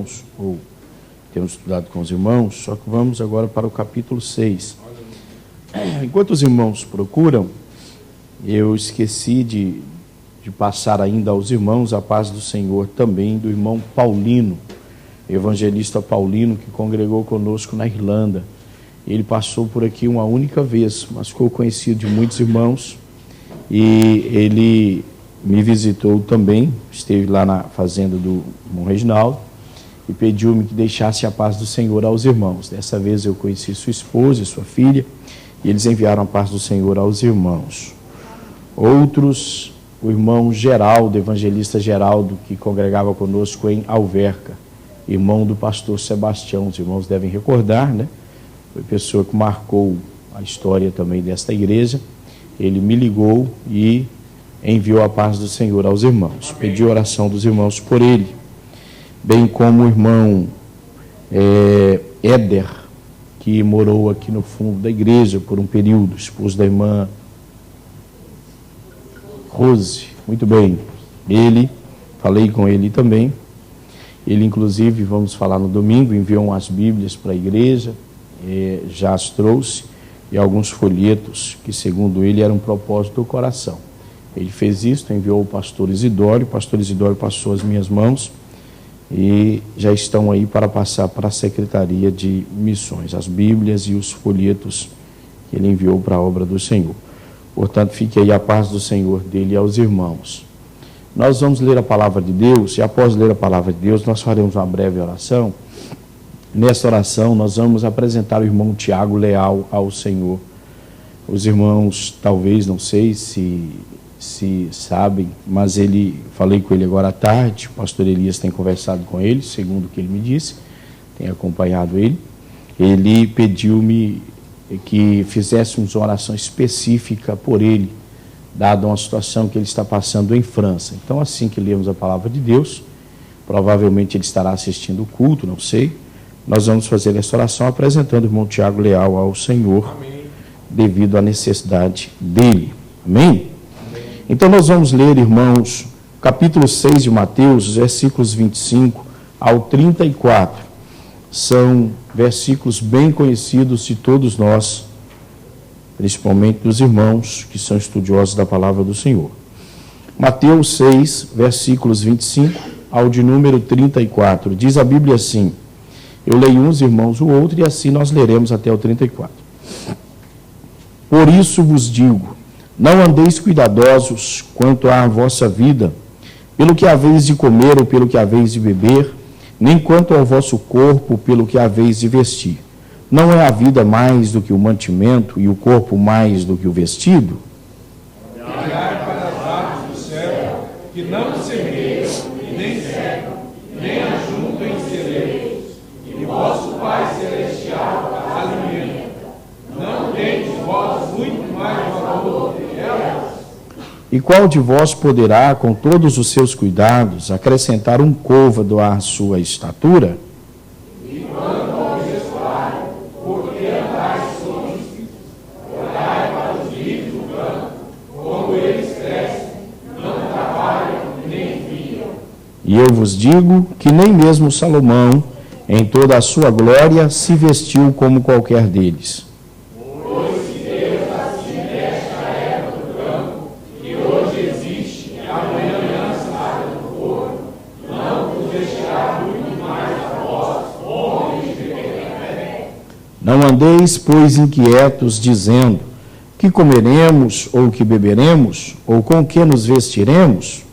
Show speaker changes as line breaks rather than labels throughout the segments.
irmãos, ou temos estudado com os irmãos, só que vamos agora para o capítulo 6. Enquanto os irmãos procuram, eu esqueci de passar ainda aos irmãos a paz do Senhor também do irmão Paulino, evangelista Paulino, que congregou conosco na Irlanda. Ele passou por aqui uma única vez, mas ficou conhecido de muitos irmãos, e ele me visitou também, esteve lá na fazenda do irmão Reginaldo, e pediu-me que deixasse a paz do Senhor aos irmãos. Dessa vez eu conheci sua esposa e sua filha, e eles enviaram a paz do Senhor aos irmãos. Outros, o irmão Geraldo, evangelista Geraldo, que congregava conosco em Alverca, irmão do pastor Sebastião, os irmãos devem recordar, né? Foi pessoa que marcou a história também desta igreja. Ele me ligou e enviou a paz do Senhor aos irmãos. Pediu oração dos irmãos por ele, bem como o irmão Éder, que morou aqui no fundo da igreja por um período, esposo da irmã Rose. Muito bem, falei com ele também. Ele, inclusive, vamos falar no domingo, enviou umas Bíblias para a igreja, já as trouxe, e alguns folhetos que, segundo ele, eram um propósito do coração. Ele fez isso, enviou o pastor Isidório passou as minhas mãos, e já estão aí para passar para a Secretaria de Missões, as Bíblias e os folhetos que ele enviou para a obra do Senhor. Portanto, fique aí a paz do Senhor dele aos irmãos. Nós vamos ler a palavra de Deus, e após ler a palavra de Deus, nós faremos uma breve oração. Nessa oração, nós vamos apresentar o irmão Tiago Leal ao Senhor. Os irmãos, talvez, não sei se sabem, mas falei com ele agora à tarde, o pastor Elias tem conversado com ele, segundo o que ele me disse, tem acompanhado ele. Ele pediu-me que fizéssemos uma oração específica por ele, dada uma situação que ele está passando em França. Então, assim que lermos a palavra de Deus, provavelmente ele estará assistindo o culto, não sei, nós vamos fazer essa oração apresentando o irmão Tiago Leal ao Senhor, amém, devido à necessidade dele. Amém? Então nós vamos ler, irmãos, capítulo 6 de Mateus, versículos 25 ao 34. São versículos bem conhecidos de todos nós, principalmente dos irmãos que são estudiosos da palavra do Senhor. Mateus 6, versículos 25 ao de número 34. Diz a Bíblia assim, eu leio uns irmãos o outro, e assim nós leremos até o 34. Por isso vos digo, não andeis cuidadosos quanto à vossa vida, pelo que haveis de comer ou pelo que haveis de beber, nem quanto ao vosso corpo, pelo que haveis de vestir. Não é a vida mais do que o mantimento, e o corpo mais do que o vestido?
Olhai para as aves do céu, que não semeiam, nem secam, nem ajuntam em celeiros, e vosso Pai Celestial as alimenta. Não tendes vós muito mais valor do que elas?
E qual de vós poderá, com todos os seus cuidados, acrescentar um côvado à sua estatura?
E quanto ao vestuário, por que andais solícitos? Olhai para os lírios do campo, como eles crescem, não trabalham nem fiam.
E eu vos digo que nem mesmo Salomão, em toda a sua glória, se vestiu como qualquer deles.
Pois se Deus assim veste a erva do campo, que hoje existe e amanhã lança no forno, não vos vestirá muito mais a vós, homens de pequena fé.
Não andeis, pois, inquietos, dizendo, que comeremos, ou que beberemos, ou com que nos vestiremos?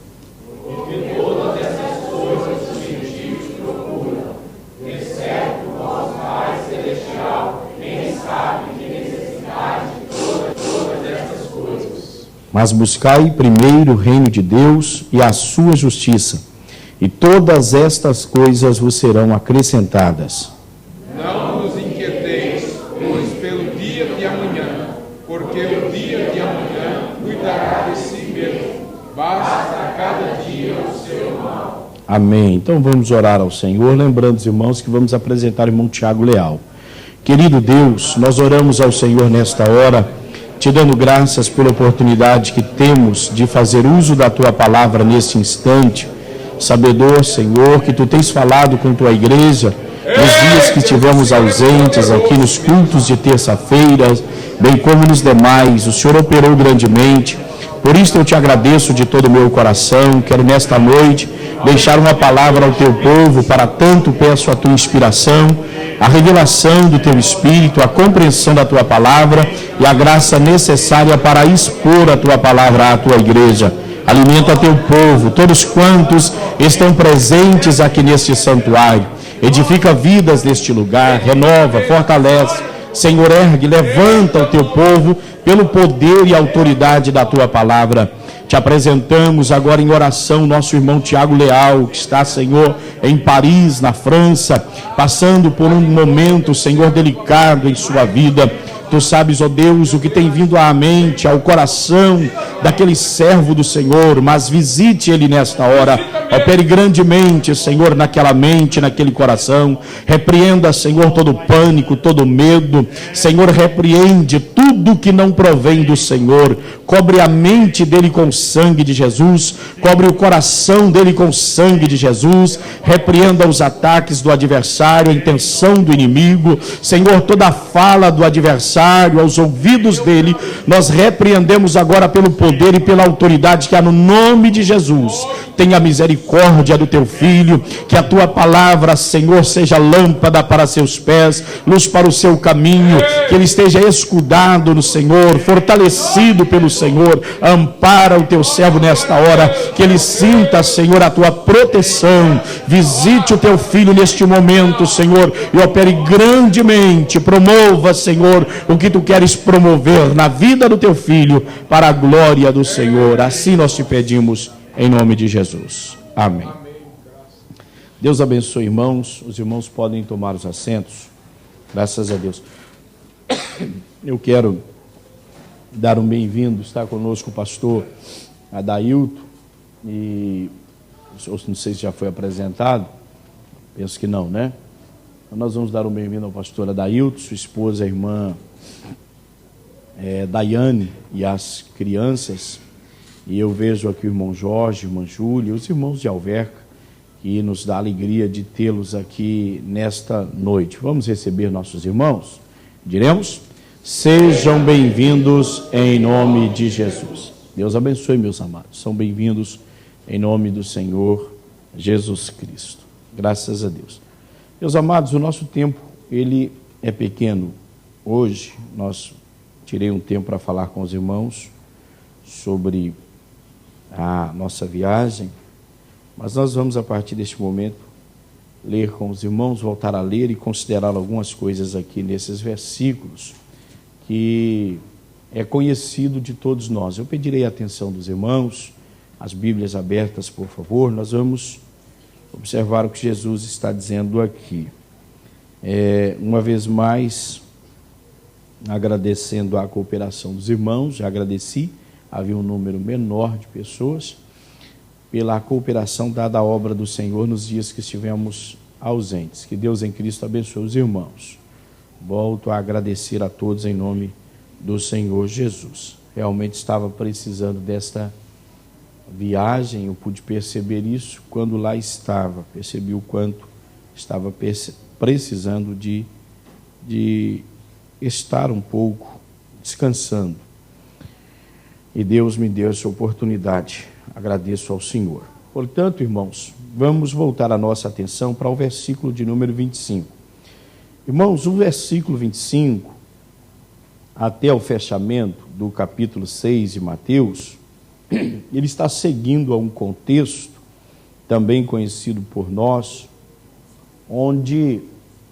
Porque todas essas coisas os gentios procuram, exceto vosso Pai Celestial, quem sabe de necessidade de todas essas coisas.
Mas buscai primeiro o reino de Deus e a sua justiça, e todas estas coisas vos serão acrescentadas.
Não vos inquieteis, pois pelo dia de amanhã, porque o dia de amanhã cuidará de si mesmo. Basta a cada dia o seu mal.
Amém. Então vamos orar ao Senhor, lembrando os irmãos que vamos apresentar o irmão Tiago Leal. Querido Deus, nós oramos ao Senhor nesta hora, te dando graças pela oportunidade que temos de fazer uso da tua palavra neste instante. Sabedor, Senhor, que Tu tens falado com Tua igreja nos dias que estivemos ausentes aqui nos cultos de terça-feira, bem como nos demais. O Senhor operou grandemente. Por isso eu te agradeço de todo o meu coração. Quero nesta noite deixar uma palavra ao teu povo. Para tanto peço a tua inspiração, a revelação do teu Espírito, a compreensão da tua palavra e a graça necessária para expor a tua palavra à tua igreja. Alimenta teu povo, todos quantos estão presentes aqui neste santuário. Edifica vidas neste lugar, renova, fortalece. Senhor, ergue, levanta o teu povo pelo poder e autoridade da tua palavra. Te apresentamos agora em oração nosso irmão Tiago Leal, que está, Senhor, em Paris, na França, passando por um momento, Senhor, delicado em sua vida. Tu sabes, ó Deus, o que tem vindo à mente, ao coração daquele servo do Senhor, mas visite ele nesta hora, opere grandemente, Senhor, naquela mente, naquele coração. Repreenda, Senhor, todo pânico, todo medo. Senhor, repreende tudo que não provém do Senhor. Cobre a mente dele com o sangue de Jesus, cobre o coração dele com o sangue de Jesus. Repreenda os ataques do adversário, a intenção do inimigo. Senhor, toda a fala do adversário aos ouvidos dele, nós repreendemos agora pelo poder e pela autoridade que há no nome de Jesus. Tenha misericórdia do teu filho, que a tua palavra, Senhor, seja lâmpada para seus pés, luz para o seu caminho, que ele esteja escudado no Senhor, fortalecido pelo Senhor. Ampara o teu servo nesta hora, que ele sinta, Senhor, a tua proteção. Visite o teu filho neste momento, Senhor, e opere grandemente. Promova, Senhor, o que tu queres promover na vida do teu filho, para a glória do Senhor. Assim nós te pedimos, em nome de Jesus. Amém. Deus abençoe, irmãos. Os irmãos podem tomar os assentos. Graças a Deus. Eu quero dar um bem-vindo. Está conosco o pastor Adailton. E não sei se já foi apresentado. Penso que não, né? Então nós vamos dar um bem-vindo ao pastor Adailton, sua esposa, a irmã Daiane e as crianças. E eu vejo aqui o irmão Jorge, irmã Júlia, os irmãos de Alverca, que nos dá a alegria de tê-los aqui nesta noite. Vamos receber nossos irmãos? Diremos: sejam bem-vindos em nome de Jesus. Deus abençoe, meus amados. São bem-vindos em nome do Senhor Jesus Cristo. Graças a Deus. Meus amados, o nosso tempo, ele é pequeno. Hoje, tirei um tempo para falar com os irmãos sobre a nossa viagem, mas nós vamos, a partir deste momento, ler com os irmãos, voltar a ler e considerar algumas coisas aqui nesses versículos, que é conhecido de todos nós. Eu pedirei a atenção dos irmãos, as Bíblias abertas, por favor. Nós vamos observar o que Jesus está dizendo aqui. Uma vez mais, agradecendo a cooperação dos irmãos, já agradeci, havia um número menor de pessoas, pela cooperação dada à obra do Senhor nos dias que estivemos ausentes. Que Deus em Cristo abençoe os irmãos. Volto a agradecer a todos em nome do Senhor Jesus. Realmente estava precisando desta viagem, eu pude perceber isso quando lá estava, percebi o quanto estava precisando de estar um pouco descansando. E Deus me deu essa oportunidade. Agradeço ao Senhor. Portanto, irmãos, vamos voltar a nossa atenção para o versículo de número 25. Irmãos, o versículo 25, até o fechamento do capítulo 6 de Mateus, ele está seguindo a um contexto, também conhecido por nós, onde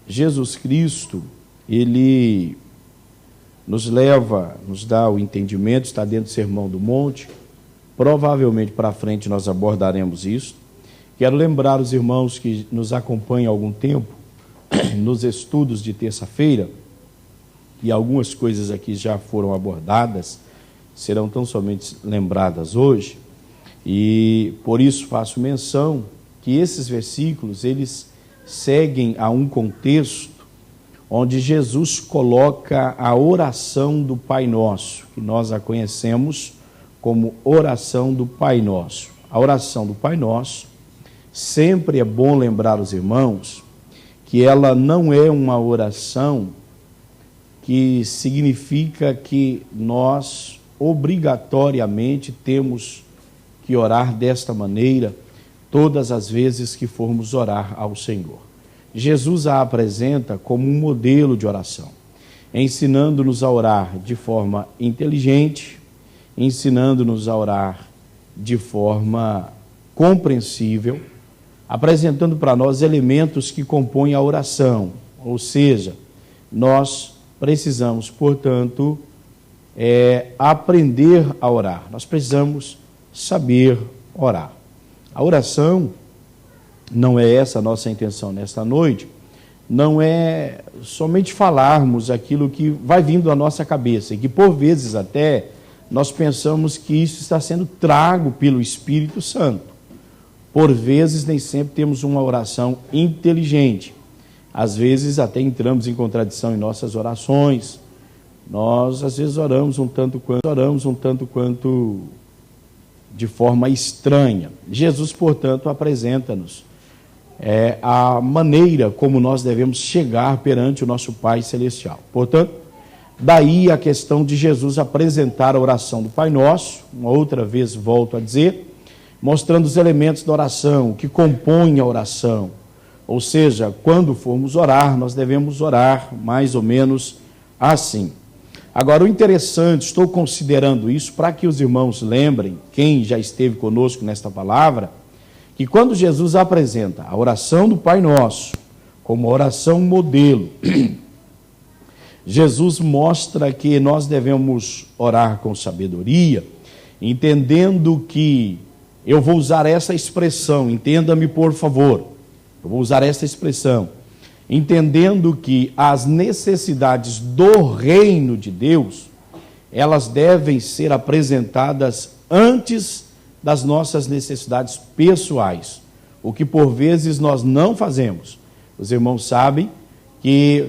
Jesus Cristo, ele nos dá o entendimento, está dentro do Sermão do Monte. Provavelmente para frente nós abordaremos isso. Quero lembrar os irmãos que nos acompanham há algum tempo, nos estudos de terça-feira, e algumas coisas aqui já foram abordadas, serão tão somente lembradas hoje, e por isso faço menção que esses versículos, eles seguem a um contexto onde Jesus coloca a oração do Pai Nosso, que nós a conhecemos como oração do Pai Nosso. A oração do Pai Nosso sempre é bom lembrar os irmãos que ela não é uma oração que significa que nós obrigatoriamente temos que orar desta maneira todas as vezes que formos orar ao Senhor. Jesus a apresenta como um modelo de oração, ensinando-nos a orar de forma inteligente, ensinando-nos a orar de forma compreensível, apresentando para nós elementos que compõem a oração, ou seja, nós precisamos, portanto, aprender a orar, nós precisamos saber orar. A oração, não é essa a nossa intenção nesta noite, não é somente falarmos aquilo que vai vindo à nossa cabeça, e que por vezes até nós pensamos que isso está sendo trago pelo Espírito Santo. Por vezes nem sempre temos uma oração inteligente, às vezes até entramos em contradição em nossas orações, nós às vezes oramos um tanto quanto de forma estranha. Jesus, portanto, apresenta-nos a maneira como nós devemos chegar perante o nosso Pai Celestial. Portanto, daí a questão de Jesus apresentar a oração do Pai Nosso, uma outra vez volto a dizer, mostrando os elementos da oração, que compõem a oração. Ou seja, quando formos orar, nós devemos orar mais ou menos assim. Agora, o interessante, estou considerando isso para que os irmãos lembrem, quem já esteve conosco nesta palavra, que quando Jesus apresenta a oração do Pai Nosso como oração modelo, Jesus mostra que nós devemos orar com sabedoria, entendendo que, eu vou usar essa expressão, entenda-me por favor, eu vou usar essa expressão, entendendo que as necessidades do reino de Deus, elas devem ser apresentadas antes das nossas necessidades pessoais, o que por vezes nós não fazemos. Os irmãos sabem que,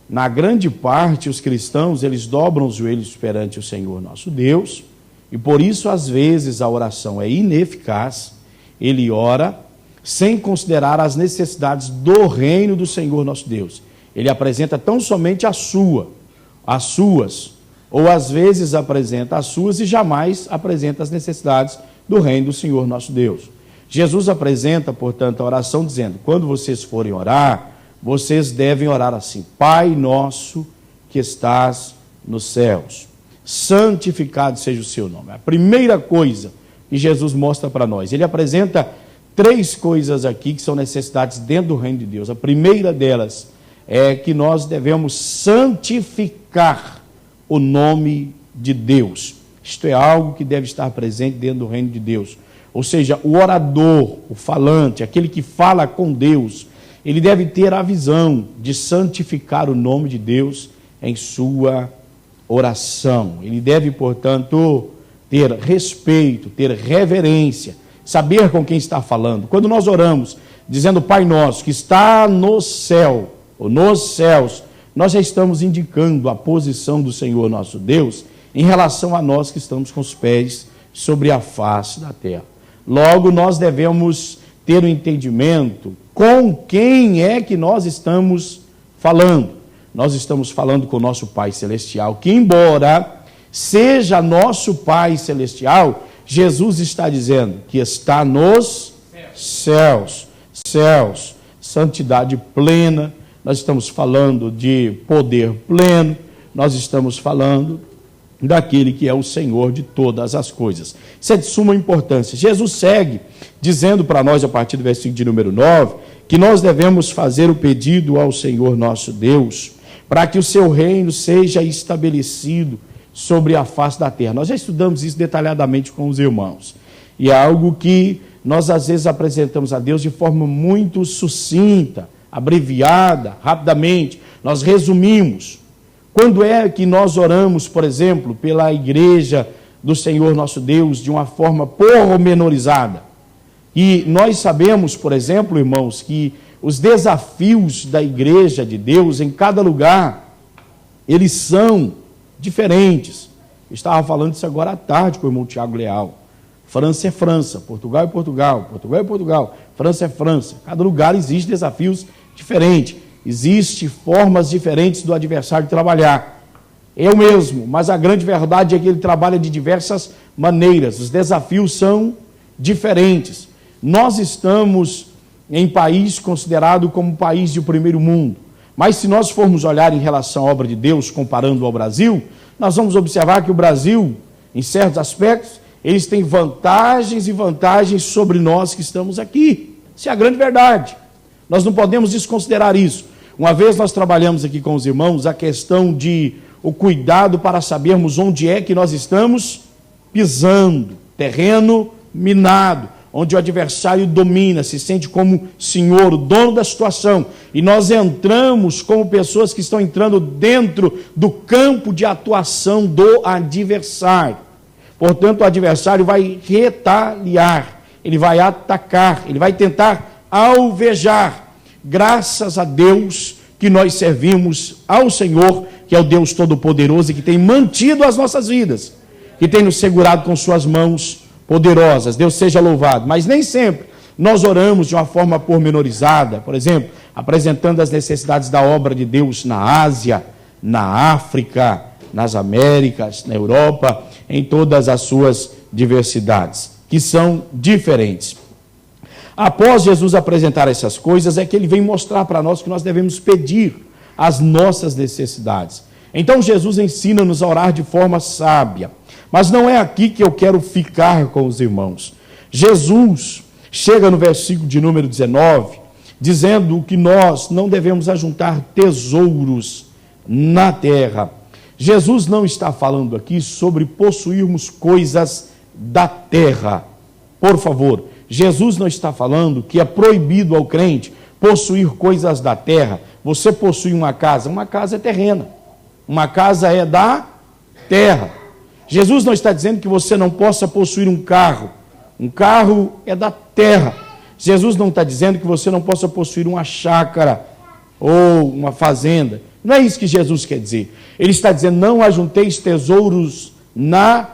na grande parte, os cristãos, eles dobram os joelhos perante o Senhor nosso Deus, e por isso, às vezes, a oração é ineficaz, ele ora sem considerar as necessidades do reino do Senhor nosso Deus. Ele apresenta tão somente as suas, ou às vezes apresenta as suas e jamais apresenta as necessidades do reino do Senhor nosso Deus. Jesus apresenta, portanto, a oração dizendo, quando vocês forem orar, vocês devem orar assim, Pai nosso que estás nos céus, santificado seja o seu nome. A primeira coisa que Jesus mostra para nós, ele apresenta 3 coisas aqui que são necessidades dentro do reino de Deus. A primeira delas é que nós devemos santificar o nome de Deus. Isto é algo que deve estar presente dentro do reino de Deus. Ou seja, o orador, o falante, aquele que fala com Deus, ele deve ter a visão de santificar o nome de Deus em sua oração. Ele deve, portanto, ter respeito, ter reverência, saber com quem está falando. Quando nós oramos, dizendo Pai Nosso, que está no céu, ou nos céus, nós já estamos indicando a posição do Senhor nosso Deus em relação a nós que estamos com os pés sobre a face da terra. Logo, nós devemos ter um entendimento com quem é que nós estamos falando. Nós estamos falando com o nosso Pai Celestial, que embora seja nosso Pai Celestial, Jesus está dizendo que está nos céus, santidade plena, nós estamos falando de poder pleno, nós estamos falando daquele que é o Senhor de todas as coisas. Isso é de suma importância. Jesus segue dizendo para nós, a partir do versículo de número 9, que nós devemos fazer o pedido ao Senhor nosso Deus, para que o seu reino seja estabelecido sobre a face da terra. Nós já estudamos isso detalhadamente com os irmãos. E é algo que nós às vezes apresentamos a Deus de forma muito sucinta, abreviada, rapidamente. Nós resumimos. Quando é que nós oramos, por exemplo, pela igreja do Senhor nosso Deus de uma forma pormenorizada? E nós sabemos, por exemplo, irmãos, que os desafios da igreja de Deus em cada lugar, eles são diferentes. Eu estava falando isso agora à tarde com o irmão Tiago Leal. França é França, Portugal é Portugal, Portugal é Portugal, França é França. Cada lugar existe desafios diferentes, existem formas diferentes do adversário trabalhar. É o mesmo, mas a grande verdade é que ele trabalha de diversas maneiras, os desafios são diferentes. Nós estamos em país considerado como país de primeiro mundo, mas se nós formos olhar em relação à obra de Deus, comparando ao Brasil, nós vamos observar que o Brasil, em certos aspectos, eles têm vantagens e vantagens sobre nós que estamos aqui. Isso é a grande verdade. Nós não podemos desconsiderar isso. Uma vez nós trabalhamos aqui com os irmãos a questão de o cuidado para sabermos onde é que nós estamos pisando. Terreno minado, onde o adversário domina, se sente como senhor, o dono da situação. E nós entramos como pessoas que estão entrando dentro do campo de atuação do adversário. Portanto, o adversário vai retaliar, ele vai atacar, ele vai tentar alvejar. Graças a Deus que nós servimos ao Senhor, que é o Deus Todo-Poderoso e que tem mantido as nossas vidas, que tem nos segurado com suas mãos poderosas. Deus seja louvado. Mas nem sempre nós oramos de uma forma pormenorizada, por exemplo, apresentando as necessidades da obra de Deus na Ásia, na África, nas Américas, na Europa, em todas as suas diversidades, que são diferentes. Após Jesus apresentar essas coisas, é que ele vem mostrar para nós que nós devemos pedir as nossas necessidades. Então Jesus ensina-nos a orar de forma sábia. Mas não é aqui que eu quero ficar com os irmãos. Jesus chega no versículo de número 19, dizendo que nós não devemos ajuntar tesouros na terra. Jesus não está falando aqui sobre possuirmos coisas da terra. Por favor, Jesus não está falando que é proibido ao crente possuir coisas da terra. Você possui uma casa é terrena. Uma casa é da terra. Jesus não está dizendo que você não possa possuir um carro é da terra. Jesus não está dizendo que você não possa possuir uma chácara ou uma fazenda. Não é isso que Jesus quer dizer. Ele está dizendo, não ajunteis tesouros na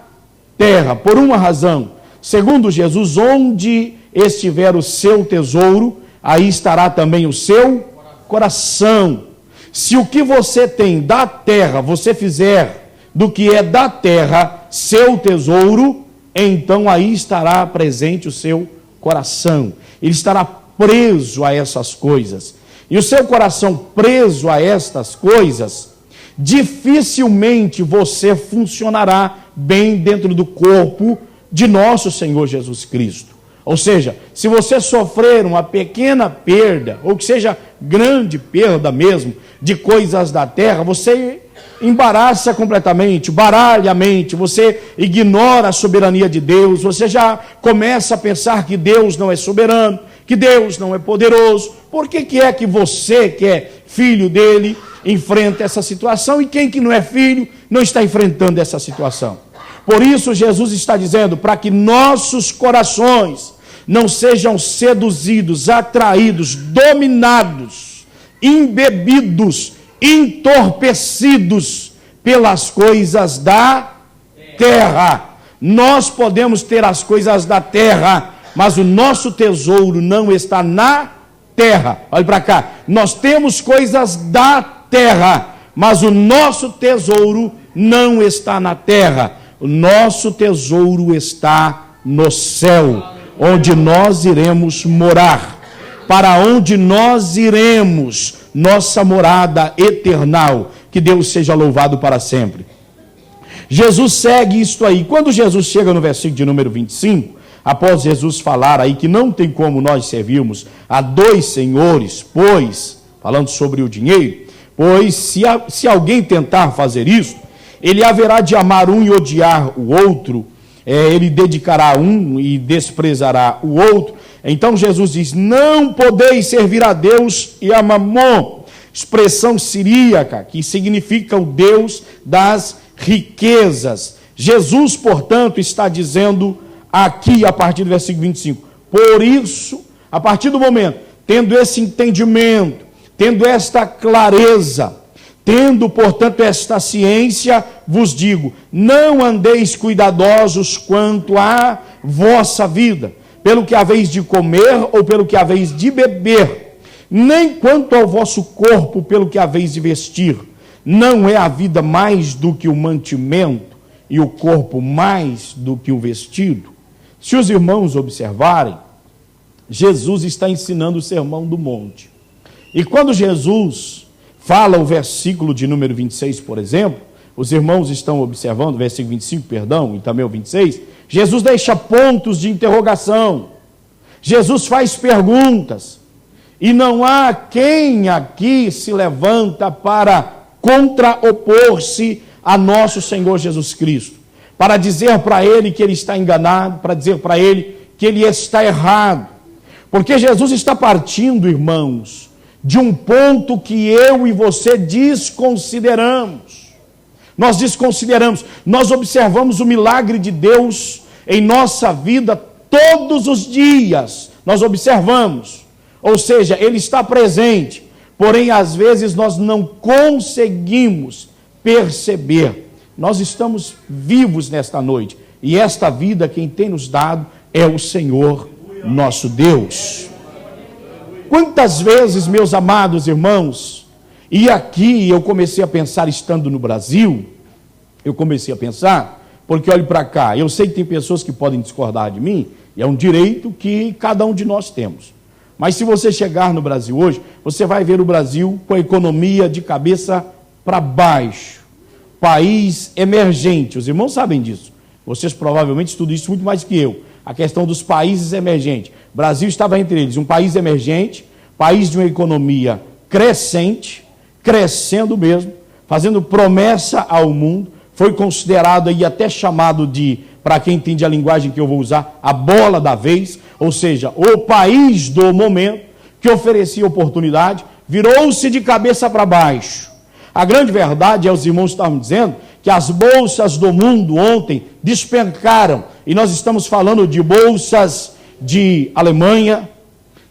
terra, por uma razão. Segundo Jesus, onde estiver o seu tesouro, aí estará também o seu coração. Se o que você tem da terra, você fizer do que é da terra seu tesouro, então aí estará presente o seu coração. Ele estará preso a essas coisas. E o seu coração preso a estas coisas, dificilmente você funcionará bem dentro do corpo de nosso Senhor Jesus Cristo. Ou seja, se você sofrer uma pequena perda, ou que seja grande perda mesmo, de coisas da terra, você embaraça completamente, baralha a mente, você ignora a soberania de Deus, você já começa a pensar que Deus não é soberano, que Deus não é poderoso. Por que é que você, que é filho dele, enfrenta essa situação, e quem que não é filho não está enfrentando essa situação? Por isso Jesus está dizendo, para que nossos corações não sejam seduzidos, atraídos, dominados, embebidos, entorpecidos pelas coisas da terra. Nós podemos ter as coisas da terra, mas o nosso tesouro não está na terra. Olha para cá, nós temos coisas da terra, mas o nosso tesouro não está na terra. O nosso tesouro está no céu, onde nós iremos morar, para onde nós iremos, nossa morada eternal. Que Deus seja louvado para sempre. Jesus segue isto aí. Quando Jesus chega no versículo de número 25, após Jesus falar aí que não tem como nós servirmos a dois senhores, pois, falando sobre o dinheiro, pois se alguém tentar fazer isso, ele haverá de amar um e odiar o outro, ele dedicará um e desprezará o outro. Então Jesus diz, não podeis servir a Deus e a Mamon, expressão siríaca, que significa o Deus das riquezas. Jesus, portanto, está dizendo aqui, a partir do versículo 25, por isso, a partir do momento, tendo esse entendimento, tendo esta clareza, Tendo, portanto, esta ciência, vos digo, não andeis cuidadosos quanto à vossa vida, pelo que haveis de comer ou pelo que haveis de beber, nem quanto ao vosso corpo, pelo que haveis de vestir. Não é a vida mais do que o mantimento, e o corpo mais do que o vestido? Se os irmãos observarem, Jesus está ensinando o Sermão do Monte. E quando Jesus fala o versículo de número 26, por exemplo, os irmãos estão observando, versículo 25, perdão, e também o 26, Jesus deixa pontos de interrogação, Jesus faz perguntas, e não há quem aqui se levanta para contraopor-se a nosso Senhor Jesus Cristo, para dizer para ele que ele está enganado, para dizer para ele que ele está errado, porque Jesus está partindo, irmãos, de um ponto que eu e você desconsideramos. Nós desconsideramos, nós observamos o milagre de Deus em nossa vida todos os dias, nós observamos, ou seja, Ele está presente, porém às vezes nós não conseguimos perceber. Nós estamos vivos nesta noite, e esta vida quem tem nos dado é o Senhor nosso Deus. Quantas vezes, meus amados irmãos, e aqui eu comecei a pensar, estando no Brasil, eu comecei a pensar, porque olhe para cá, eu sei que tem pessoas que podem discordar de mim, e é um direito que cada um de nós temos. Mas se você chegar no Brasil hoje, você vai ver o Brasil com a economia de cabeça para baixo, país emergente, os irmãos sabem disso, vocês provavelmente estudam isso muito mais que eu, a questão dos países emergentes. O Brasil estava entre eles, um país emergente, país de uma economia crescente, crescendo mesmo, fazendo promessa ao mundo, foi considerado aí até chamado de, para quem entende a linguagem que eu vou usar, a bola da vez, ou seja, o país do momento, que oferecia oportunidade, virou-se de cabeça para baixo. A grande verdade, os irmãos estavam dizendo, que as bolsas do mundo ontem despencaram, e nós estamos falando de bolsas de Alemanha,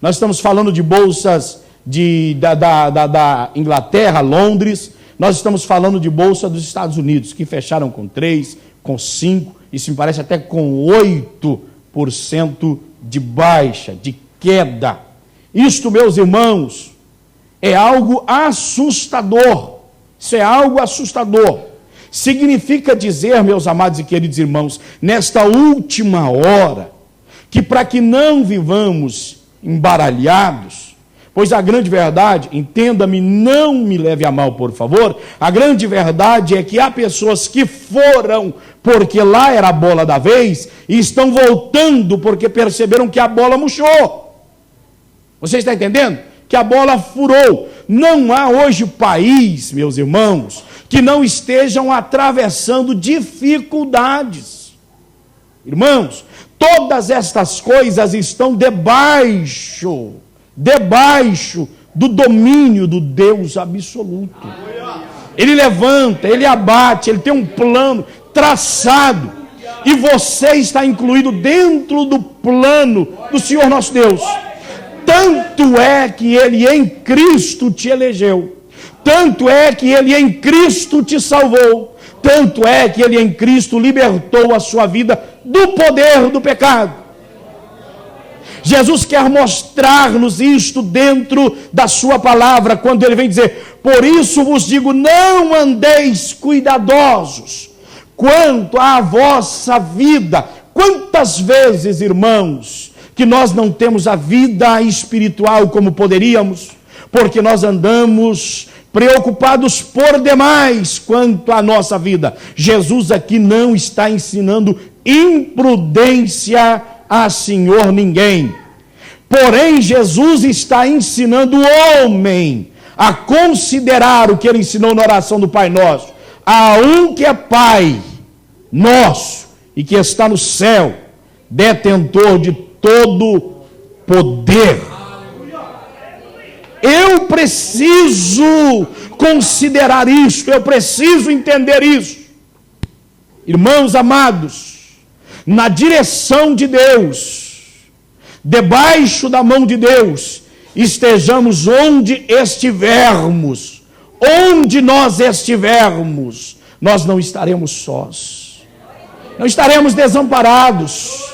nós estamos falando de bolsas da Inglaterra, Londres, nós estamos falando de bolsa dos Estados Unidos, que fecharam com 3, com 5, e se me parece até com 8% de baixa, de queda. Isto, meus irmãos, é algo assustador, isso é algo assustador. Significa dizer, meus amados e queridos irmãos, nesta última hora, que para que não vivamos embaralhados, pois a grande verdade, entenda-me, não me leve a mal, por favor, a grande verdade é que há pessoas que foram porque lá era a bola da vez e estão voltando porque perceberam que a bola murchou. Você está entendendo? Que a bola furou. Não há hoje país, meus irmãos, que não estejam atravessando dificuldades. Irmãos, todas estas coisas estão debaixo do domínio do Deus absoluto. Ele levanta, ele abate, ele tem um plano traçado, e você está incluído dentro do plano do Senhor nosso Deus. Tanto é que ele em Cristo te elegeu, tanto é que ele em Cristo te salvou, tanto é que ele em Cristo libertou a sua vida do poder do pecado. Jesus quer mostrar-nos isto dentro da sua palavra, quando ele vem dizer: por isso vos digo, não andeis cuidadosos quanto à vossa vida. Quantas vezes, irmãos, que nós não temos a vida espiritual como poderíamos, porque nós andamos preocupados por demais quanto à nossa vida. Jesus aqui não está ensinando imprudência a senhor ninguém. Porém, Jesus está ensinando o homem a considerar o que ele ensinou na oração do Pai Nosso. Há um que é Pai nosso e que está no céu, detentor de todo poder. Eu preciso considerar isso, eu preciso entender isso. Irmãos amados, na direção de Deus, debaixo da mão de Deus, estejamos onde estivermos, onde nós estivermos, nós não estaremos sós, não estaremos desamparados.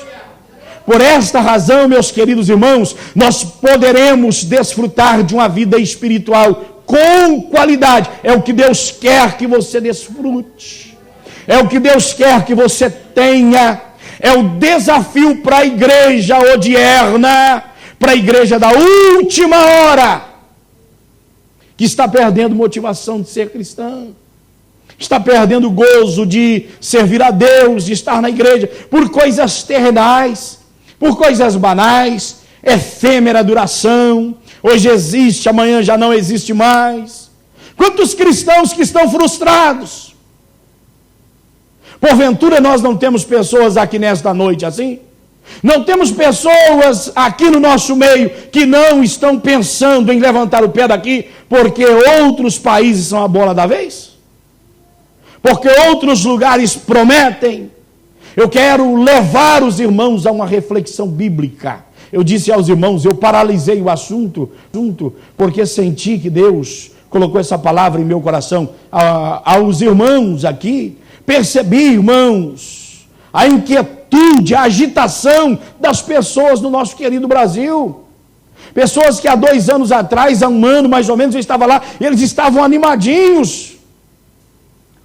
Por esta razão, meus queridos irmãos, nós poderemos desfrutar de uma vida espiritual com qualidade. É o que Deus quer que você desfrute, é o que Deus quer que você tenha. É o desafio para a igreja odierna, para a igreja da última hora, que está perdendo motivação de ser cristã, está perdendo o gozo de servir a Deus, de estar na igreja, por coisas terrenais, por coisas banais, efêmera duração. Hoje existe, amanhã já não existe mais. Quantos cristãos que estão frustrados? Porventura nós não temos pessoas aqui nesta noite assim? Não temos pessoas aqui no nosso meio que não estão pensando em levantar o pé daqui porque outros países são a bola da vez? Porque outros lugares prometem? Eu quero levar os irmãos a uma reflexão bíblica. Eu disse aos irmãos, eu paralisei o assunto, porque senti que Deus colocou essa palavra em meu coração. Aos irmãos aqui, percebi, irmãos, a inquietude, a agitação das pessoas no nosso querido Brasil. Pessoas que há 2 anos atrás, há 1 ano mais ou menos, eu estava lá, eles estavam animadinhos,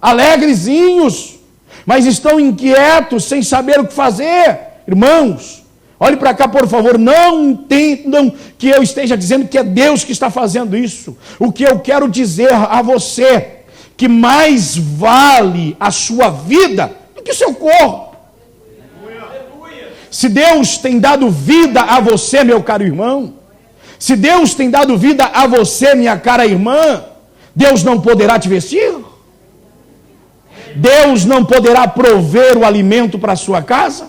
alegrezinhos, mas estão inquietos, sem saber o que fazer. Irmãos, olhe para cá, por favor, não entendam que eu esteja dizendo que é Deus que está fazendo isso. O que eu quero dizer a você, que mais vale a sua vida do que o seu corpo. Se Deus tem dado vida a você, meu caro irmão, se Deus tem dado vida a você, minha cara irmã, Deus não poderá te vestir? Deus não poderá prover o alimento para a sua casa?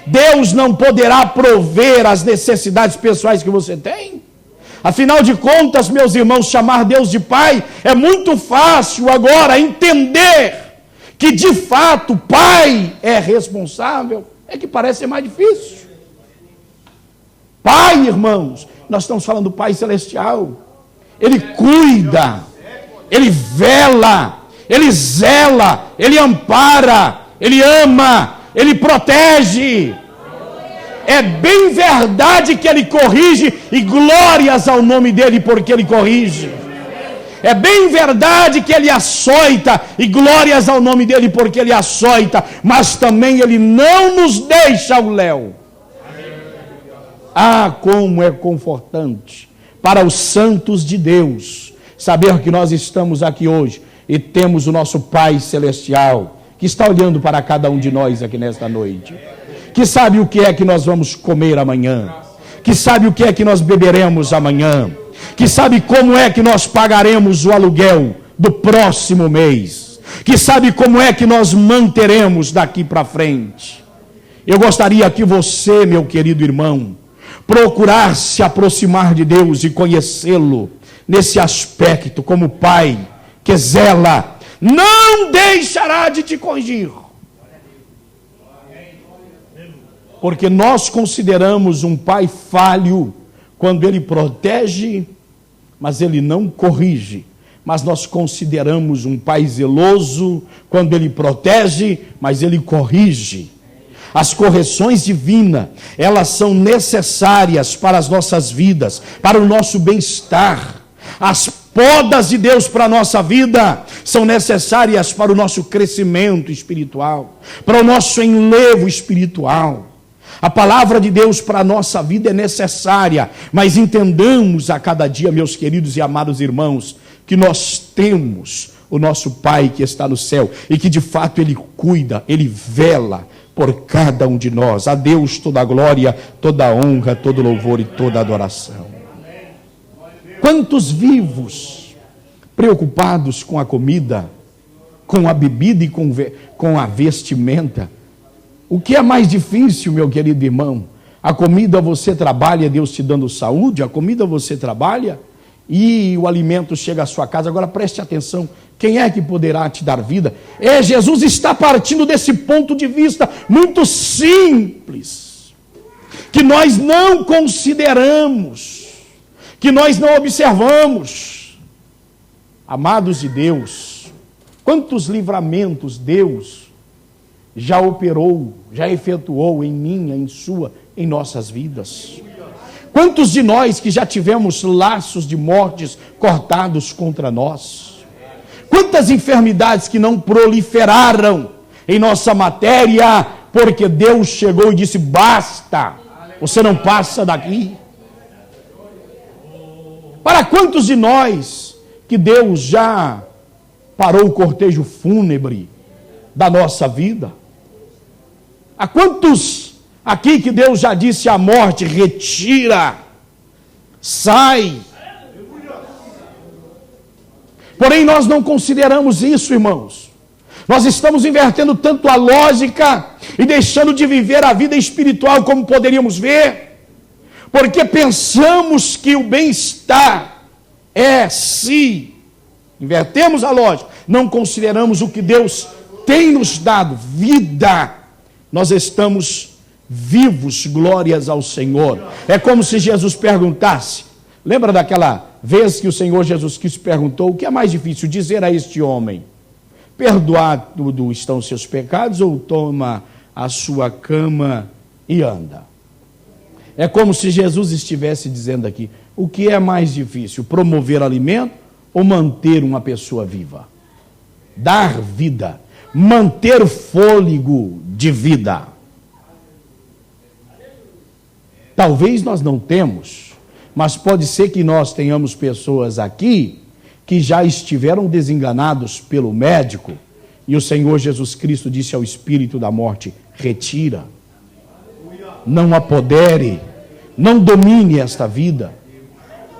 Deus não poderá prover as necessidades pessoais que você tem? Afinal de contas, meus irmãos, chamar Deus de Pai é muito fácil agora entender que de fato Pai é responsável. É que parece ser mais difícil. Pai, irmãos, nós estamos falando do Pai Celestial. Ele cuida, Ele vela, Ele zela, Ele ampara, Ele ama, Ele protege. É bem verdade que Ele corrige, e glórias ao nome dEle porque Ele corrige. É bem verdade que Ele açoita, e glórias ao nome dEle porque Ele açoita, mas também Ele não nos deixa ao léu. Ah, como é confortante para os santos de Deus saber que nós estamos aqui hoje e temos o nosso Pai Celestial que está olhando para cada um de nós aqui nesta noite, que sabe o que é que nós vamos comer amanhã, que sabe o que é que nós beberemos amanhã, que sabe como é que nós pagaremos o aluguel do próximo mês, que sabe como é que nós manteremos daqui para frente. Eu gostaria que você, meu querido irmão, procurasse se aproximar de Deus e conhecê-lo nesse aspecto como Pai que zela, não deixará de te corrigir. Porque nós consideramos um pai falho quando ele protege, mas ele não corrige. Mas nós consideramos um pai zeloso quando ele protege, mas ele corrige. As correções divinas, elas são necessárias para as nossas vidas, para o nosso bem-estar. As podas de Deus para a nossa vida são necessárias para o nosso crescimento espiritual, para o nosso enlevo espiritual. A palavra de Deus para a nossa vida é necessária, mas entendamos a cada dia, meus queridos e amados irmãos, que nós temos o nosso Pai que está no céu e que de fato Ele cuida, Ele vela por cada um de nós. A Deus toda a glória, toda a honra, todo louvor e toda a adoração. Quantos vivos, preocupados com a comida, com a bebida e com a vestimenta? O que é mais difícil, meu querido irmão? A comida você trabalha, Deus te dando saúde, a comida você trabalha e o alimento chega à sua casa. Agora preste atenção, quem é que poderá te dar vida? Jesus está partindo desse ponto de vista muito simples, que nós não consideramos, que nós não observamos. Amados de Deus, quantos livramentos Deus já operou, já efetuou em minha, em sua, em nossas vidas. Quantos de nós que já tivemos laços de mortes cortados contra nós? Quantas enfermidades que não proliferaram em nossa matéria, porque Deus chegou e disse, basta, você não passa daqui. Para quantos de nós que Deus já parou o cortejo fúnebre da nossa vida? A quantos aqui que Deus já disse à morte, retira, sai. Porém, nós não consideramos isso, irmãos. Nós estamos invertendo tanto a lógica e deixando de viver a vida espiritual como poderíamos ver, porque pensamos que o bem-estar é se invertemos a lógica, não consideramos o que Deus tem nos dado, vida. Nós estamos vivos, glórias ao Senhor. É como se Jesus perguntasse, lembra daquela vez que o Senhor Jesus Cristo perguntou, o que é mais difícil dizer a este homem? Perdoado estão os seus pecados ou toma a sua cama e anda? É como se Jesus estivesse dizendo aqui, o que é mais difícil, promover alimento ou manter uma pessoa viva? Dar vida, manter fôlego de vida. Talvez nós não temos, mas pode ser que nós tenhamos pessoas aqui que já estiveram desenganados pelo médico e o Senhor Jesus Cristo disse ao espírito da morte, retira, não apodere, não domine esta vida.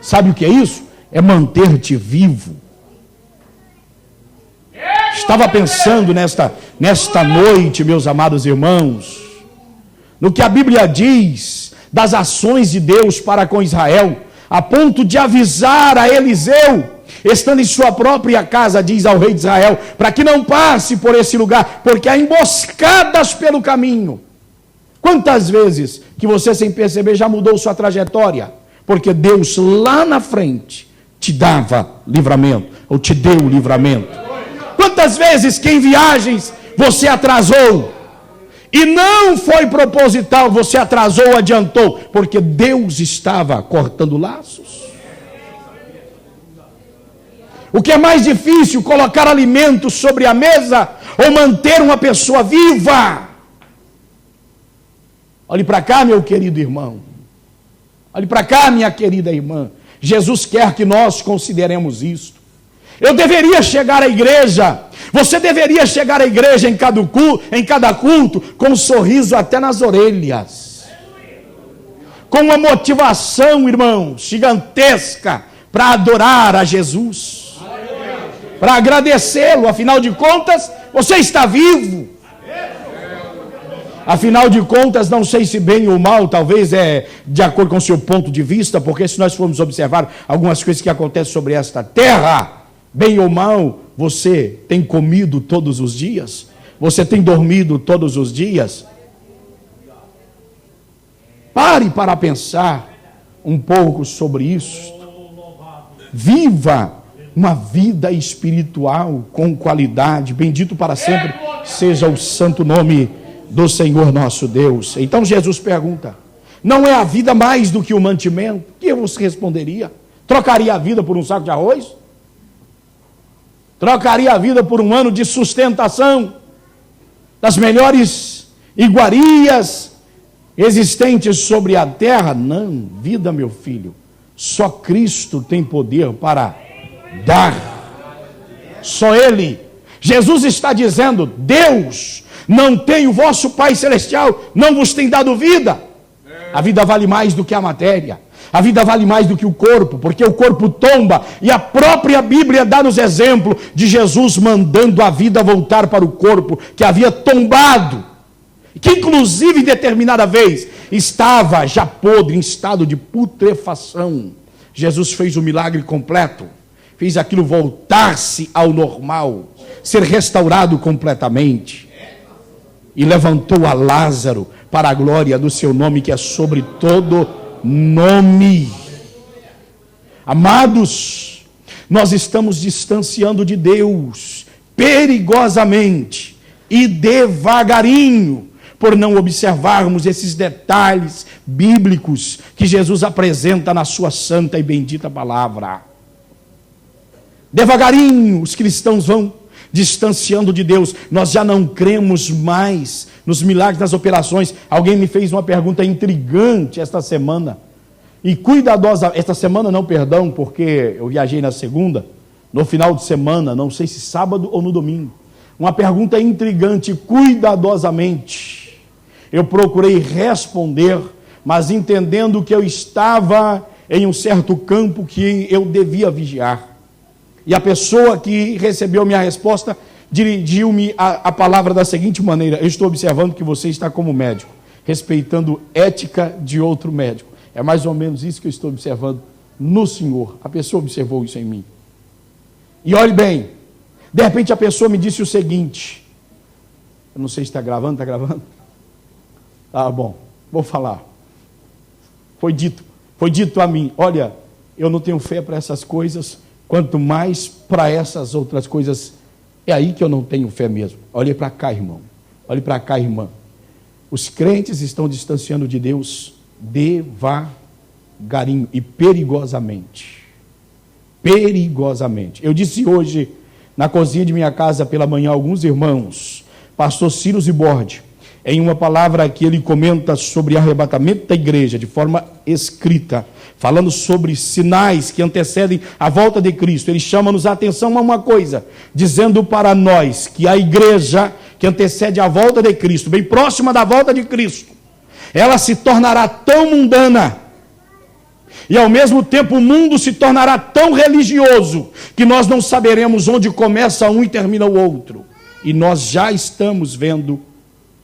Sabe o que é isso? É manter-te vivo. Estava pensando nesta noite, meus amados irmãos, no que a Bíblia diz das ações de Deus para com Israel, a ponto de avisar a Eliseu, estando em sua própria casa, diz ao rei de Israel, para que não passe por esse lugar, porque há emboscadas pelo caminho. Quantas vezes que você, sem perceber, já mudou sua trajetória? Porque Deus lá na frente te dava livramento, ou te deu livramento. Quantas vezes que em viagens você atrasou, e não foi proposital, você atrasou ou adiantou, porque Deus estava cortando laços. O que é mais difícil, colocar alimento sobre a mesa ou manter uma pessoa viva? Olhe para cá, meu querido irmão. Olhe para cá, minha querida irmã. Jesus quer que nós consideremos isto. Eu deveria chegar à igreja, você deveria chegar à igreja em cada culto, com um sorriso até nas orelhas. Com uma motivação, irmão, gigantesca, para adorar a Jesus. Para agradecê-lo, afinal de contas, você está vivo. Afinal de contas, não sei se bem ou mal, talvez é de acordo com o seu ponto de vista, porque se nós formos observar algumas coisas que acontecem sobre esta terra, bem ou mal, você tem comido todos os dias? Você tem dormido todos os dias? Pare para pensar um pouco sobre isso. Viva uma vida espiritual com qualidade. Bendito para sempre seja o santo nome do Senhor nosso Deus. Então Jesus pergunta, não é a vida mais do que o mantimento? O que você responderia? Trocaria a vida por um saco de arroz? Trocaria a vida por um ano de sustentação das melhores iguarias existentes sobre a terra? Não, vida, meu filho, só Cristo tem poder para dar. Só Ele. Jesus está dizendo, Deus não tem, o vosso Pai Celestial não vos tem dado vida. A vida vale mais do que a matéria. A vida vale mais do que o corpo, porque o corpo tomba, e a própria Bíblia dá-nos exemplo de Jesus mandando a vida voltar para o corpo que havia tombado, que inclusive em determinada vez estava já podre, em estado de putrefação. Jesus fez o milagre completo, fez aquilo voltar-se ao normal, ser restaurado completamente, e levantou a Lázaro para a glória do seu nome, que é sobre todo nome. Amados, nós estamos distanciando de Deus perigosamente e devagarinho, por não observarmos esses detalhes bíblicos que Jesus apresenta na sua santa e bendita palavra. Devagarinho os cristãos vão distanciando de Deus. Nós já não cremos mais nos milagres, nas operações. Alguém me fez uma pergunta intrigante esta semana. E cuidadosa, esta semana não, perdão, porque eu viajei na segunda, no final de semana, não sei se sábado ou no domingo. Uma pergunta intrigante, cuidadosamente. Eu procurei responder, mas entendendo que eu estava em um certo campo que eu devia vigiar. E a pessoa que recebeu minha resposta dirigiu-me a palavra da seguinte maneira: eu estou observando que você está como médico, respeitando ética de outro médico. É mais ou menos isso que eu estou observando no Senhor. A pessoa observou isso em mim. E olhe bem, de repente a pessoa me disse o seguinte, eu não sei se está gravando, está gravando? Ah, bom, vou falar. Foi dito a mim, olha, eu não tenho fé para essas coisas, quanto mais para essas outras coisas. É aí que eu não tenho fé mesmo. Olhe para cá, irmão. Olhe para cá, irmã. Os crentes estão distanciando de Deus devagarinho e perigosamente. Perigosamente. Eu disse hoje, na cozinha de minha casa pela manhã, alguns irmãos, pastor Ciro Zibordi, em uma palavra que ele comenta sobre arrebatamento da igreja, de forma escrita, falando sobre sinais que antecedem a volta de Cristo. Ele chama-nos a atenção a uma coisa, dizendo para nós que a igreja que antecede a volta de Cristo, bem próxima da volta de Cristo, ela se tornará tão mundana, e ao mesmo tempo o mundo se tornará tão religioso, que nós não saberemos onde começa um e termina o outro. E nós já estamos vendo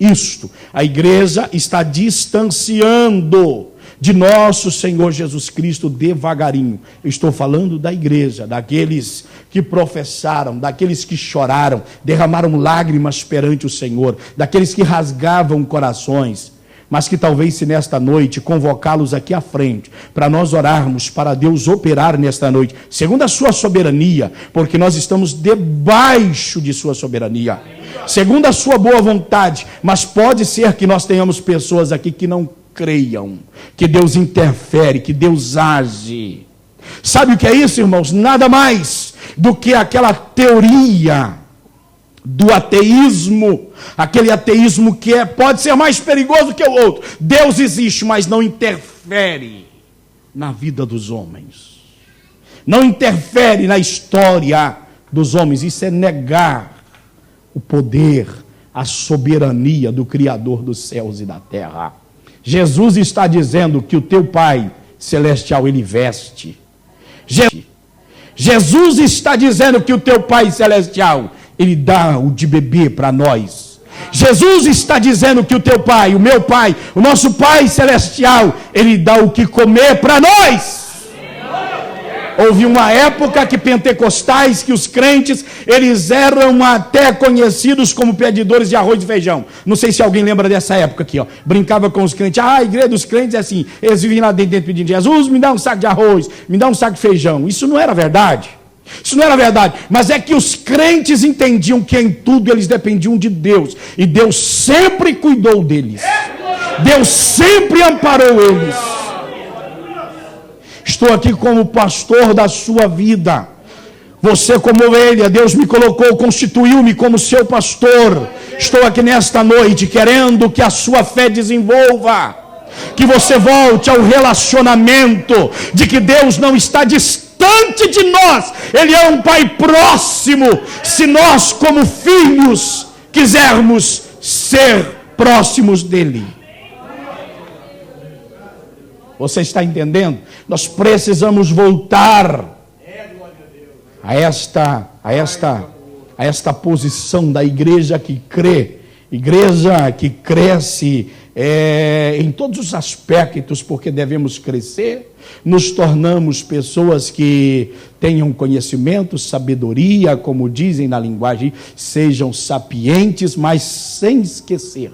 isto. A igreja está distanciando de nosso Senhor Jesus Cristo devagarinho. Eu estou falando da igreja, daqueles que professaram, daqueles que choraram, derramaram lágrimas perante o Senhor, daqueles que rasgavam corações, mas que talvez se nesta noite convocá-los aqui à frente, para nós orarmos, para Deus operar nesta noite, segundo a sua soberania, porque nós estamos debaixo de sua soberania, segundo a sua boa vontade, mas pode ser que nós tenhamos pessoas aqui que não creiam, que Deus interfere, que Deus age. Sabe o que é isso, irmãos? Nada mais do que aquela teoria do ateísmo, aquele ateísmo que pode ser mais perigoso que o outro. Deus existe, mas não interfere na vida dos homens, não interfere na história dos homens. Isso é negar o poder, a soberania do Criador dos céus e da terra. Jesus está dizendo que o teu Pai Celestial, Ele veste. Jesus está dizendo que o teu Pai Celestial, Ele dá o de beber para nós. Jesus está dizendo que o teu Pai, o meu Pai, o nosso Pai Celestial, Ele dá o que comer para nós. Houve uma época que pentecostais, que os crentes, eles eram até conhecidos como pedidores de arroz e feijão. Não sei se alguém lembra dessa época aqui, ó. Brincava com os crentes. A igreja dos crentes é assim, eles vinham lá dentro pedindo: Jesus, me dá um saco de arroz, me dá um saco de feijão. Isso não era verdade. Isso não era verdade, mas é que os crentes entendiam que em tudo eles dependiam de Deus, e Deus sempre cuidou deles, Deus sempre amparou eles. Estou aqui como pastor da sua vida, você como ovelha, Deus me colocou, constituiu-me como seu pastor. Estou aqui nesta noite querendo que a sua fé desenvolva, que você volte ao relacionamento de que Deus não está distante de nós, Ele é um Pai próximo, se nós como filhos quisermos ser próximos dEle. Você está entendendo? Nós precisamos voltar a esta posição da igreja que crê, igreja que cresce em todos os aspectos, porque devemos crescer, nos tornamos pessoas que tenham conhecimento, sabedoria, como dizem na linguagem, sejam sapientes, mas sem esquecer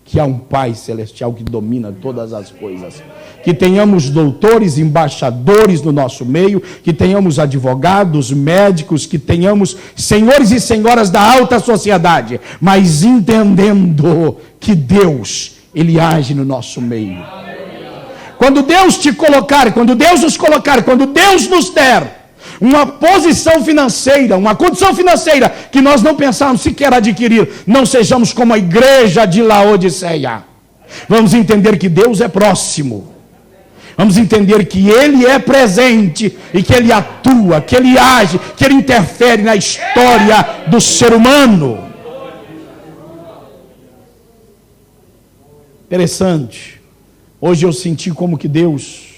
que há um Pai celestial que domina todas as coisas. Que tenhamos doutores, embaixadores no nosso meio, que tenhamos advogados, médicos, que tenhamos senhores e senhoras da alta sociedade, mas entendendo que Deus, Ele age no nosso meio. Quando Deus te colocar, quando Deus nos colocar, quando Deus nos der uma posição financeira, uma condição financeira que nós não pensamos sequer adquirir, não sejamos como a igreja de Laodiceia. Vamos entender que Deus é próximo. Vamos entender que Ele é presente e que Ele atua, que Ele age, que Ele interfere na história do ser humano. Interessante. Hoje eu senti como que Deus...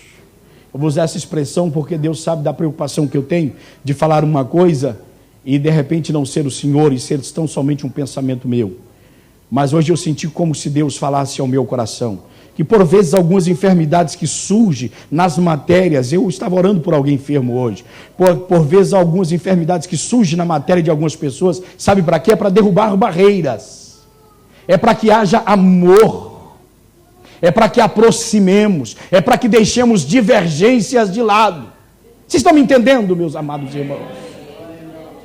Eu vou usar essa expressão porque Deus sabe da preocupação que eu tenho de falar uma coisa e de repente não ser o Senhor e ser tão somente um pensamento meu. Mas hoje eu senti como se Deus falasse ao meu coração. Que por vezes algumas enfermidades que surgem nas matérias, eu estava orando por alguém enfermo hoje, por vezes algumas enfermidades que surgem na matéria de algumas pessoas, sabe para quê? É para derrubar barreiras. É para que haja amor. É para que aproximemos, é para que deixemos divergências de lado. Vocês estão me entendendo, meus amados irmãos?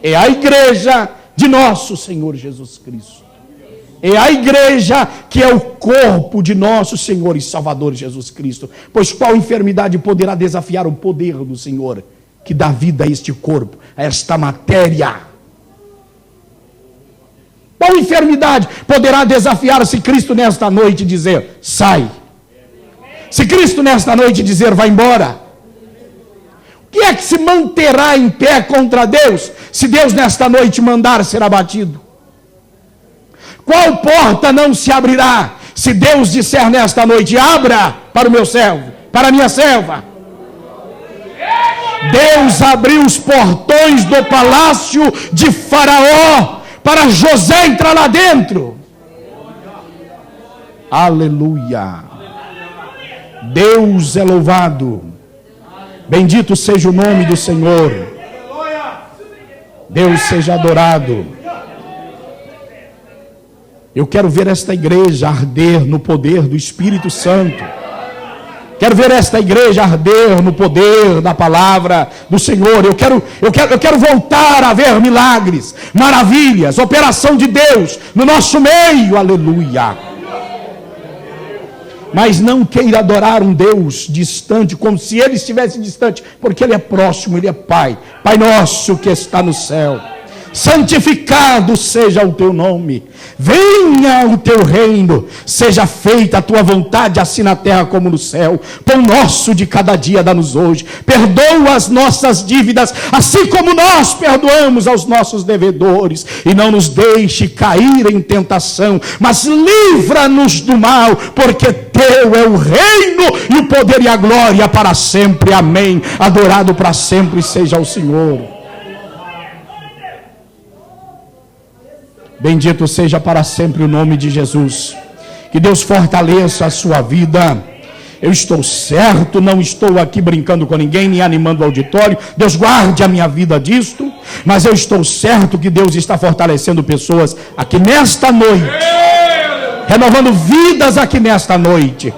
É a igreja de nosso Senhor Jesus Cristo. É a igreja que é o corpo de nosso Senhor e Salvador Jesus Cristo. Pois qual enfermidade poderá desafiar o poder do Senhor, que dá vida a este corpo, a esta matéria? Qual enfermidade poderá desafiar se Cristo nesta noite dizer, sai? Se Cristo nesta noite dizer, vai embora? O que é que se manterá em pé contra Deus, se Deus nesta noite mandar ser abatido? Qual porta não se abrirá, se Deus disser nesta noite, abra para o meu servo, para a minha serva? Deus abriu os portões do palácio de Faraó, para José entrar lá dentro. Aleluia. Deus é louvado. Bendito seja o nome do Senhor. Deus seja adorado. Eu quero ver esta igreja arder no poder do Espírito Santo. Quero ver esta igreja arder no poder da palavra do Senhor. Eu quero voltar a ver milagres, maravilhas, operação de Deus no nosso meio. Aleluia. Mas não queira adorar um Deus distante, como se Ele estivesse distante, porque Ele é próximo, Ele é Pai. Pai nosso que está no céu, santificado seja o teu nome, venha o teu reino, seja feita a tua vontade, assim na terra como no céu. Pão nosso de cada dia dá-nos hoje, perdoa as nossas dívidas, assim como nós perdoamos aos nossos devedores, e não nos deixe cair em tentação, mas livra-nos do mal, porque teu é o reino, e o poder e a glória para sempre, amém. Adorado para sempre seja o Senhor. Bendito seja para sempre o nome de Jesus. Que Deus fortaleça a sua vida. Eu estou certo, não estou aqui brincando com ninguém, nem animando o auditório. Deus guarde a minha vida disto. Mas eu estou certo que Deus está fortalecendo pessoas aqui nesta noite. Renovando vidas aqui nesta noite.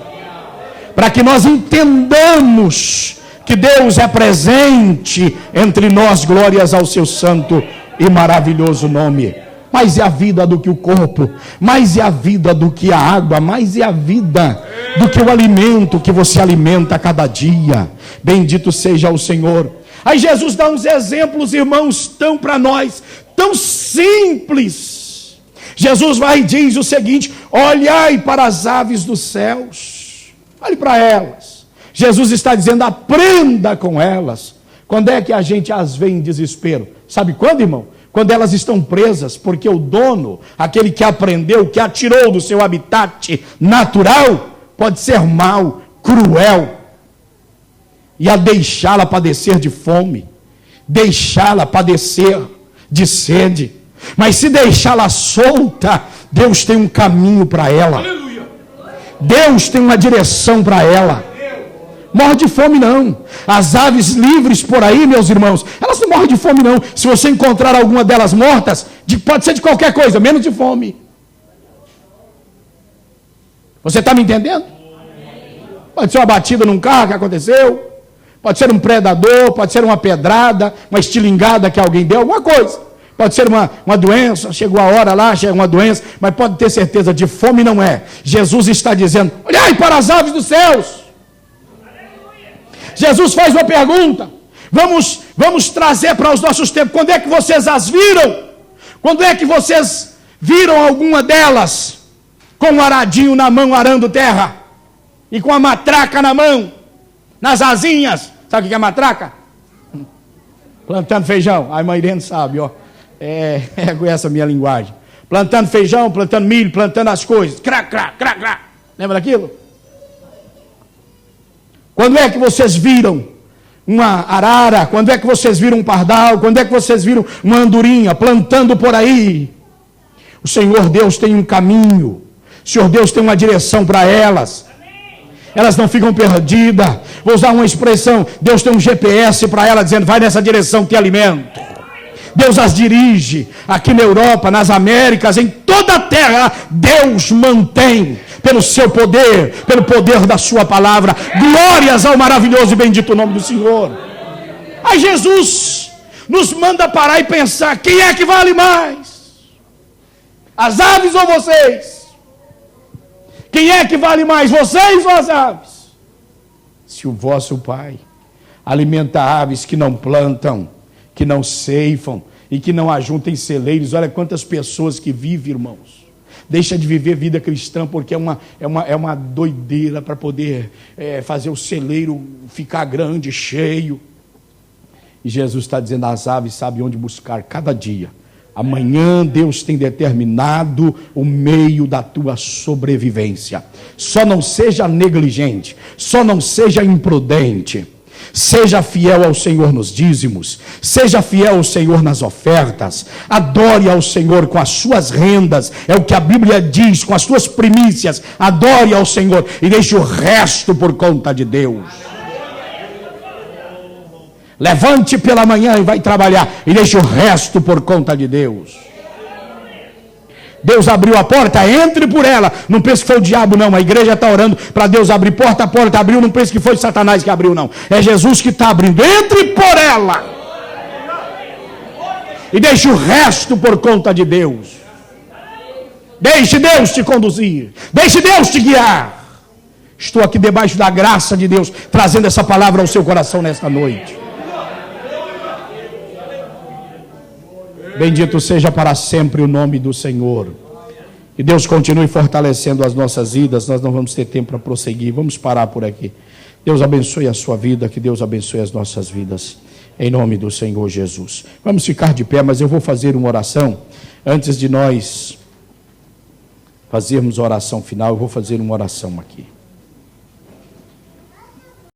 Para que nós entendamos que Deus é presente entre nós. Glórias ao seu santo e maravilhoso nome. Mais é a vida do que o corpo, mais é a vida do que a água, mais é a vida do que o alimento que você alimenta a cada dia. Bendito seja o Senhor. Aí Jesus dá uns exemplos, irmãos, tão para nós, tão simples. Jesus vai e diz o seguinte: olhai para as aves dos céus, olhe para elas. Jesus está dizendo, aprenda com elas. Quando é que a gente as vê em desespero? Sabe quando, irmão? Quando elas estão presas, porque o dono, aquele que aprendeu, que atirou do seu habitat natural, pode ser mau, cruel, e a deixá-la padecer de fome, deixá-la padecer de sede. Mas se deixá-la solta, Deus tem um caminho para ela. Deus tem uma direção para ela. Morre de fome não. As aves livres por aí, meus irmãos, elas não morrem de fome não. Se você encontrar alguma delas mortas, pode ser de qualquer coisa, menos de fome. Você está me entendendo? Pode ser uma batida num carro que aconteceu, pode ser um predador, pode ser uma pedrada, uma estilingada que alguém deu, alguma coisa. Pode ser uma doença, chegou a hora lá, chega uma doença, mas pode ter certeza, de fome não é. Jesus está dizendo, olhai para as aves dos céus. Jesus faz uma pergunta, vamos trazer para os nossos tempos, quando é que vocês as viram? Quando é que vocês viram alguma delas com um aradinho na mão arando terra? E com a matraca na mão, nas asinhas, sabe o que é matraca? Plantando feijão, a irmã Irene sabe, ó. Com essa minha linguagem. Plantando feijão, plantando milho, plantando as coisas. Crac, crac, crac, crac. Lembra daquilo? Quando é que vocês viram uma arara? Quando é que vocês viram um pardal? Quando é que vocês viram uma andorinha plantando por aí? O Senhor Deus tem um caminho. O Senhor Deus tem uma direção para elas. Elas não ficam perdidas. Vou usar uma expressão, Deus tem um GPS para elas, dizendo, vai nessa direção, te alimento. Deus as dirige, aqui na Europa, nas Américas, em toda a terra, Deus mantém, pelo seu poder, pelo poder da sua palavra. Glórias ao maravilhoso e bendito nome do Senhor. Aí Jesus nos manda parar e pensar, quem é que vale mais? As aves ou vocês? Quem é que vale mais, vocês ou as aves? Se o vosso Pai alimenta aves que não plantam, que não ceifam e que não ajuntam em celeiros, olha quantas pessoas que vivem, irmãos, deixa de viver vida cristã porque é uma doideira para poder fazer o celeiro ficar grande, cheio. E Jesus está dizendo, as aves sabem onde buscar cada dia. Amanhã Deus tem determinado o meio da tua sobrevivência. Só não seja negligente, só não seja imprudente. Seja fiel ao Senhor nos dízimos, seja fiel ao Senhor nas ofertas, adore ao Senhor com as suas rendas, é o que a Bíblia diz, com as suas primícias, adore ao Senhor e deixe o resto por conta de Deus. Levante pela manhã e vai trabalhar e deixe o resto por conta de Deus. Deus abriu a porta, entre por ela. Não pense que foi o diabo, não. A igreja está orando para Deus abrir porta, a porta abriu. Não pense que foi Satanás que abriu, não. É Jesus que está abrindo. Entre por ela. E deixe o resto por conta de Deus. Deixe Deus te conduzir. Deixe Deus te guiar. Estou aqui debaixo da graça de Deus, trazendo essa palavra ao seu coração nesta noite. Bendito seja para sempre o nome do Senhor. Que Deus continue fortalecendo as nossas vidas. Nós não vamos ter tempo para prosseguir. Vamos parar por aqui. Deus abençoe a sua vida. Que Deus abençoe as nossas vidas. Em nome do Senhor Jesus. Vamos ficar de pé, mas eu vou fazer uma oração. Antes de nós fazermos a oração final, eu vou fazer uma oração aqui.